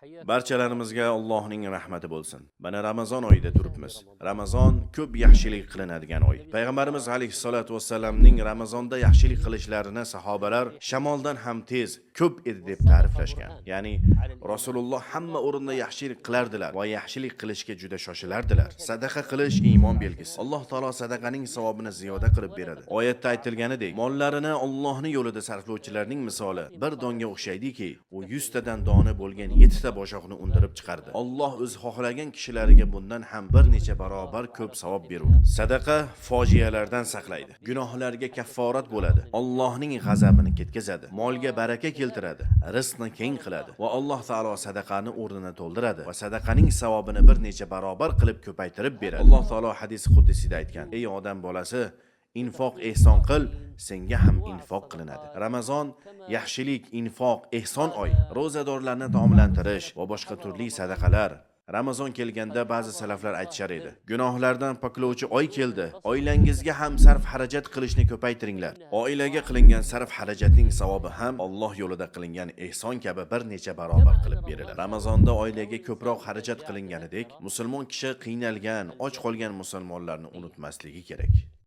Barchalarimizga Allohning rahmati bo'lsin. Mana Ramazon oyida turibmiz. Ramazon ko'p yaxshilik qilinadigan oy. Payg'ambarimiz alayhisolatu vassalamning Ramazonda yaxshilik qilishlarini sahobalar shamoldan ham tez, ko'p edi deb ta'riflashgan. Ya'ni Rasululloh hamma o'rinda yaxshilik qilardilar va yaxshilik qilishga juda shoshilardilar. Sadaqa qilish iymon belgisi. Alloh taolo sadaqaning savobini ziyoda qilib beradi. Oyatda aytilganidek, mollarini Allohning yo'lida sarflovchilarning misoli bir donga o'xshaydiki, u 100 tadan dona bo'lgan 7 ta boshoqni undirib chiqardi. Alloh o'z xohlagan kishilariga bundan ham bir necha barobar ko'p savob beradi. Sadaqa fojialardan saqlaydi. Gunohlarga kafforat bo'ladi. Allohning g'azabini ketkazadi. Molga baraka keltiradi. Rizqni keng qiladi va Alloh taolo sadaqani o'rnini to'ldiradi va sadaqaning savobini bir necha barobar qilib ko'paytirib beradi. Alloh taolo hadis quddisida aytgan: "Ey odam bolasi, infoq ehson qil, senga ham infoq qilinadi." Ramazon yaxshilik, infoq, ehson oy. Ro'zadorlarni taomlantirish va boshqa turli sadaqalar. Ramazon kelganda ba'zi salaflar aytishar edi: "Gunohlardan poklovchi oy keldi. Oilangizga ham sarf xarajat qilishni ko'paytiringlar." Oilaga qilingan sarf xarajatning savobi ham Alloh yo'lida qilingan ehson kabi bir necha barobar qilib beriladi. Ramazonda oilaga ko'proq xarajat qilinganidek, musulmon kishi qiynalgan, och qolgan musulmonlarni unutmasligi kerak.